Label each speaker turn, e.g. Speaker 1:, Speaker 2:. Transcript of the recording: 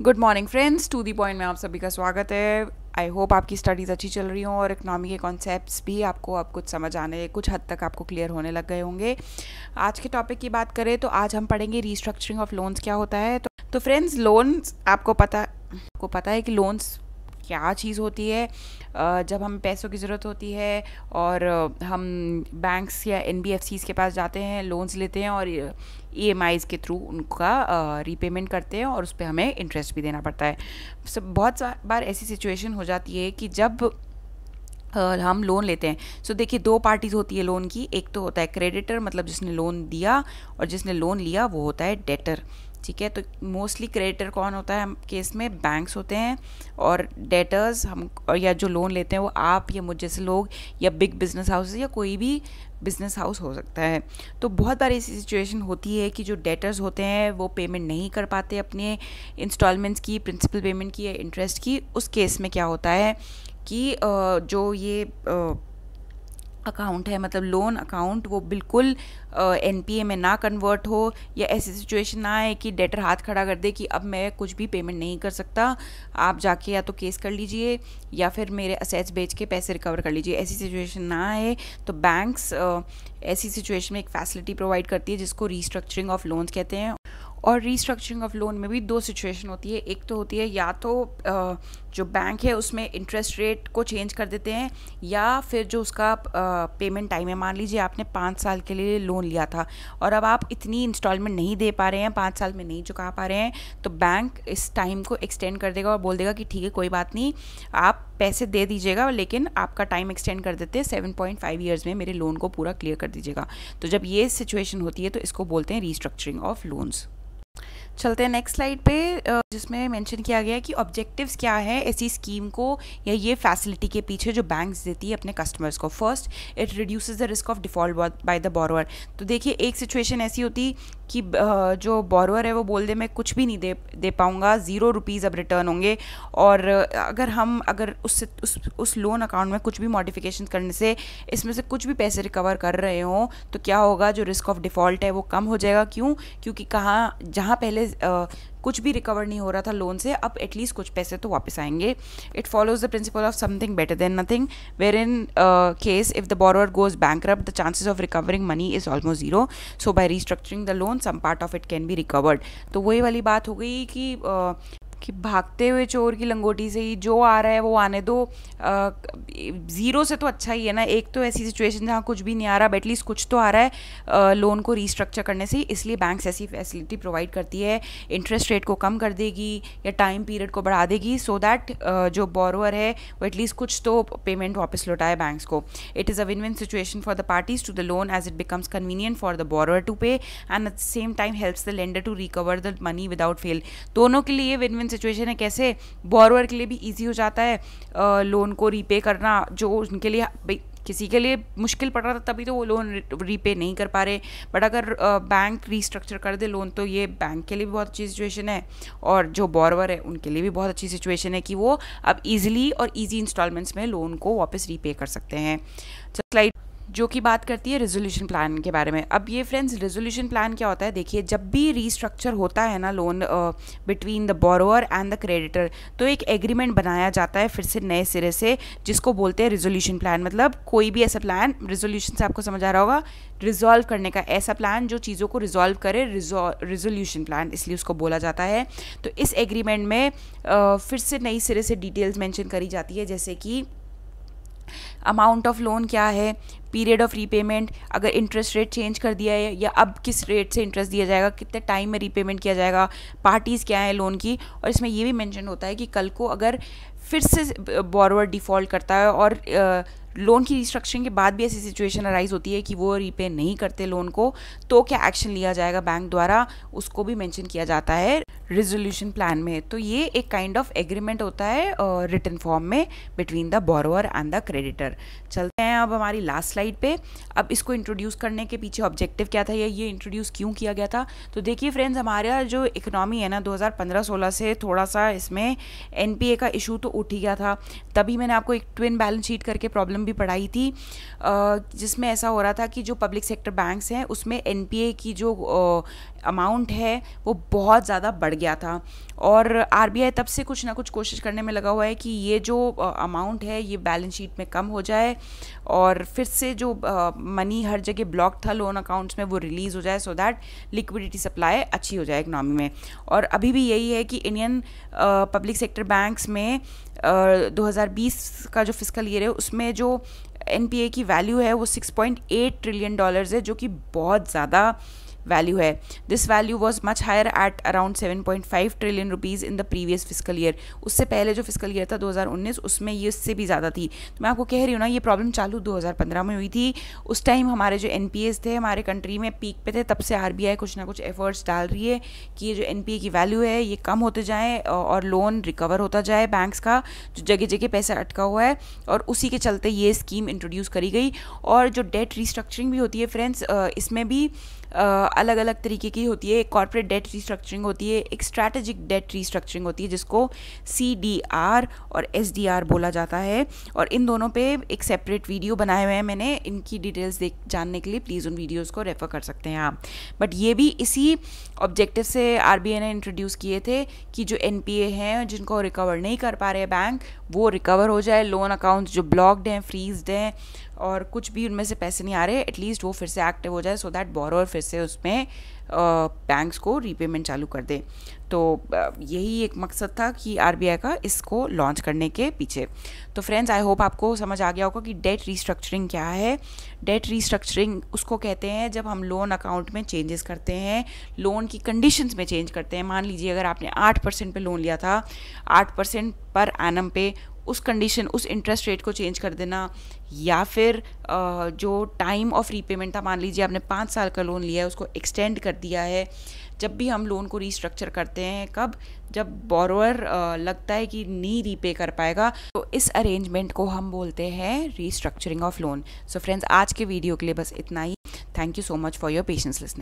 Speaker 1: Good morning friends, to the point में आप सभी का स्वागत है। आई होप आपकी स्टडीज़ अच्छी चल रही हों और इकनॉमी के कॉन्सेप्ट्स भी आपको अब कुछ समझ आने, कुछ हद तक आपको क्लियर होने लग गए होंगे। आज के टॉपिक की बात करें तो आज हम पढ़ेंगे रीस्ट्रक्चरिंग ऑफ लोन्स क्या होता है। तो फ्रेंड्स, लोन्स आपको पता है कि लोन्स क्या चीज़ होती है। जब हमें पैसों की ज़रूरत होती है और हम बैंक्स या एनबीएफसीज़ के पास जाते हैं, लोन्स लेते हैं और ईएमआईज़ के थ्रू उनका रीपेमेंट करते हैं और उस पर हमें इंटरेस्ट भी देना पड़ता है। बहुत बार ऐसी सिचुएशन हो जाती है कि जब हम लोन लेते हैं। सो देखिए, दो पार्टीज होती है लोन की। एक तो होता है क्रेडिटर, मतलब जिसने लोन दिया, और जिसने लोन लिया वो होता है डेटर। ठीक है, तो मोस्टली क्रेडिटर कौन होता है हम केस में? बैंक्स होते हैं। और डेटर्स हम या जो लोन लेते हैं वो आप या मुझ जैसे लोग या बिग बिजनेस हाउस या कोई भी बिजनेस हाउस हो सकता है। तो बहुत बार ऐसी सिचुएशन होती है कि जो डेटर्स होते हैं वो पेमेंट नहीं कर पाते अपने इंस्टॉलमेंट्स की, प्रिंसिपल पेमेंट की या इंटरेस्ट की। उस केस में क्या होता है कि जो ये अकाउंट है, मतलब लोन अकाउंट, वो बिल्कुल एनपीए में ना कन्वर्ट हो, या ऐसी सिचुएशन ना आए कि डेटर हाथ खड़ा कर दे कि अब मैं कुछ भी पेमेंट नहीं कर सकता, आप जाके या तो केस कर लीजिए या फिर मेरे असेट्स बेच के पैसे रिकवर कर लीजिए। ऐसी सिचुएशन ना आए तो बैंक्स ऐसी सिचुएशन में एक फैसिलिटी प्रोवाइड करती है जिसको रीस्ट्रक्चरिंग ऑफ लोन्स कहते हैं। और रीस्ट्रक्चरिंग ऑफ लोन में भी दो सिचुएशन होती है। एक तो होती है या तो जो बैंक है उसमें इंटरेस्ट रेट को चेंज कर देते हैं, या फिर जो उसका पेमेंट टाइम है, मान लीजिए आपने 5 साल के लिए लोन लिया था और अब आप इतनी इंस्टॉलमेंट नहीं दे पा रहे हैं, 5 साल में नहीं चुका पा रहे हैं, तो बैंक इस टाइम को एक्सटेंड कर देगा और बोल देगा कि ठीक है, कोई बात नहीं, आप पैसे दे दीजिएगा लेकिन आपका टाइम एक्सटेंड कर देते हैं, 7.5 ईयर्स में मेरे लोन को पूरा क्लियर कर दीजिएगा। तो जब ये सिचुएशन होती है तो इसको बोलते हैं रीस्ट्रक्चरिंग ऑफ लोन्स। चलते हैं नेक्स्ट स्लाइड पे, जिसमें मेंशन किया गया है कि ऑब्जेक्टिव्स क्या है ऐसी स्कीम को या ये फैसिलिटी के पीछे जो बैंक्स देती है अपने कस्टमर्स को। First, it reduces the risk of default by the borrower. तो देखिए, एक सिचुएशन ऐसी होती कि जो बोरोअर है वो बोल दे मैं कुछ भी नहीं दे पाऊँगा, 0 रुपीज़ अब रिटर्न होंगे। और अगर उस लोन अकाउंट में कुछ भी मॉडिफिकेशन करने से इसमें से कुछ भी पैसे रिकवर कर रहे हों तो क्या होगा, जो रिस्क ऑफ डिफ़ॉल्ट है वो कम हो जाएगा। क्यों? क्योंकि जहाँ पहले कुछ भी रिकवर नहीं हो रहा था लोन से, अब एटलीस्ट कुछ पैसे तो वापस आएंगे। It follows the principle of something better than nothing, where in case if the borrower goes bankrupt the chances of recovering money is almost zero. So by restructuring the loan some part of it can be recovered. तो वही वाली बात हो गई कि भागते हुए चोर की लंगोटी से ही जो आ रहा है वो आने दो। ज़ीरो से तो अच्छा ही है ना। एक तो ऐसी सिचुएशन जहाँ कुछ भी नहीं आ रहा, एटलीस्ट कुछ तो आ रहा है लोन को रीस्ट्रक्चर करने से, इसलिए बैंक्स ऐसी फैसिलिटी प्रोवाइड करती है। इंटरेस्ट रेट को कम कर देगी या टाइम पीरियड को बढ़ा देगी, सो दैट जो बोरोअर है वो एटलीस्ट कुछ तो पेमेंट वापस लौटाए बैंक्स को। It is a win win situation for the parties to the loan as it becomes convenient for the borrower to pay and at the same time helps the lender to recover the money without fail. दोनों के लिए win win situation है। कैसे? Borrower के लिए भी easy हो जाता है लोन को रीपे करना, जो उनके लिए किसी के लिए मुश्किल पड़ रहा था तभी तो वो लोन रीपे नहीं कर पा रहे, बट अगर बैंक रीस्ट्रक्चर कर दे लोन तो ये बैंक के लिए भी बहुत अच्छी सिचुएशन है और जो बोरोअर है उनके लिए भी बहुत अच्छी सिचुएशन है कि वो अब ईजिली और ईजी इंस्टॉलमेंट्स में लोन को वापस रीपे कर सकते हैं। स्लाइड जो कि बात करती है रेजोल्यूशन प्लान के बारे में। अब ये फ्रेंड्स, रेजोल्यूशन प्लान क्या होता है? देखिए, जब भी रीस्ट्रक्चर होता है ना loan between the borrower and the creditor, तो एक एग्रीमेंट बनाया जाता है फिर से नए सिरे से, जिसको बोलते हैं रेजोल्यूशन प्लान। मतलब कोई भी ऐसा प्लान, रेजोल्यूशन से आपको समझ आ रहा होगा, रिजॉल्व करने का ऐसा प्लान जो चीज़ों को रिजॉल्व करे, रेजोल्यूशन प्लान इसलिए उसको बोला जाता है। तो इस एग्रीमेंट में फिर से नई सिरे से डिटेल्स मेंशन करी जाती है, जैसे कि अमाउंट ऑफ लोन क्या है, पीरियड ऑफ रीपेमेंट, अगर इंटरेस्ट रेट चेंज कर दिया है या अब किस रेट से इंटरेस्ट दिया जाएगा, कितने टाइम में रीपेमेंट किया जाएगा, पार्टीज़ क्या है लोन की। और इसमें ये भी मेंशन होता है कि कल को अगर फिर से बोरोअर डिफ़ॉल्ट करता है और लोन की रिस्ट्रक्चरिंग के बाद भी ऐसी सिचुएशन अराइज होती है कि वो रीपे नहीं करते लोन को, तो क्या एक्शन लिया जाएगा बैंक द्वारा, उसको भी मेंशन किया जाता है रेजोल्यूशन प्लान में। तो ये एक काइंड ऑफ एग्रीमेंट होता है रिटन फॉर्म में between the borrower and the creditor. चलते हैं अब हमारी लास्ट स्लाइड पे। अब इसको इंट्रोड्यूस करने के पीछे ऑब्जेक्टिव क्या था या ये इंट्रोड्यूस क्यों किया गया था? तो देखिए फ्रेंड्स, हमारा जो इकोनॉमी है ना 2015-16 से थोड़ा सा इसमें एनपीए का इशू तो उठ ही गया था। तभी मैंने आपको एक ट्विन बैलेंस शीट करके प्रॉब्लम भी पढ़ाई थी, जिसमें ऐसा हो रहा था कि जो पब्लिक सेक्टर बैंक्स हैं उसमें एनपीए की जो अमाउंट है वो बहुत ज़्यादा बढ़ गया था, और आरबीआई तब से कुछ ना कुछ कोशिश करने में लगा हुआ है कि ये जो अमाउंट है ये बैलेंस शीट में कम हो जाए और फिर से जो मनी हर जगह ब्लॉक था लोन अकाउंट्स में वो रिलीज़ हो जाए, सो दैट लिक्विडिटी सप्लाई अच्छी हो जाए इकनॉमी में। और अभी भी यही है कि इंडियन पब्लिक सेक्टर बैंक्स में 2020 का जो फिस्कल ईयर है उसमें जो एनपीए की वैल्यू है वो $6.8 ट्रिलियन है, जो कि बहुत ज़्यादा वैल्यू है। This value was much higher at around 7.5 trillion rupees in the previous fiscal year. उससे पहले जो फिस्कल ईयर था 2019 उसमें ये इससे भी ज़्यादा थी। तो मैं आपको कह रही हूँ ना, ये प्रॉब्लम चालू 2015 में हुई थी। उस टाइम हमारे जो एनपीएस थे हमारे कंट्री में पीक पे थे, तब से आरबीआई कुछ ना कुछ एफर्ट्स डाल रही है कि ये जो एनपीए की वैल्यू है ये कम होते जाए और लोन रिकवर होता जाए बैंक्स का जो जगह जगह पैसा अटका हुआ है, और उसी के चलते ये स्कीम इंट्रोड्यूस करी गई। और जो डेट रिस्ट्रक्चरिंग भी होती है फ्रेंड्स, इसमें भी अलग अलग तरीके की होती है। एक कॉर्पोरेट डेट रिस्ट्रक्चरिंग होती है, एक स्ट्रैटेजिक डेट रिस्ट्रक्चरिंग होती है जिसको सीडीआर और एसडीआर बोला जाता है, और इन दोनों पे एक सेपरेट वीडियो बनाए हुए हैं मैंने। इनकी डिटेल्स जानने के लिए प्लीज़ उन वीडियोस को रेफ़र कर सकते हैं आप। बट ये भी इसी ऑब्जेक्टिव से आरबीआई ने इंट्रोड्यूस किए थे कि जो एनपीए हैं जिनको रिकवर नहीं कर पा रहे बैंक वो रिकवर हो जाए, लोन अकाउंट्स जो ब्लॉक्ड हैं, फ्रीज्ड हैं और कुछ भी उनमें से पैसे नहीं आ रहे, एटलीस्ट वो फिर से एक्टिव हो जाए, सो दैट बोरोअर फिर से उसमें बैंक्स को रीपेमेंट चालू कर दे। तो यही एक मकसद था कि आरबीआई का इसको लॉन्च करने के पीछे। तो फ्रेंड्स, आई होप आपको समझ आ गया होगा कि डेट रिस्ट्रक्चरिंग क्या है। डेट रिस्ट्रक्चरिंग उसको कहते हैं जब हम लोन अकाउंट में चेंजेस करते हैं, लोन की कंडीशंस में चेंज करते हैं। मान लीजिए अगर आपने 8% पे लोन लिया था, 8% पर एनम पे, उस कंडीशन उस इंटरेस्ट रेट को चेंज कर देना, या फिर जो टाइम ऑफ रीपेमेंट था, मान लीजिए आपने 5 साल का लोन लिया है उसको एक्सटेंड कर दिया है। जब भी हम लोन को रीस्ट्रक्चर करते हैं, कब, जब बोरोअर लगता है कि नहीं रीपे कर पाएगा, तो इस अरेंजमेंट को हम बोलते हैं restructuring of loan. So friends, आज के वीडियो के लिए बस इतना ही। Thank you so much for your patience listening.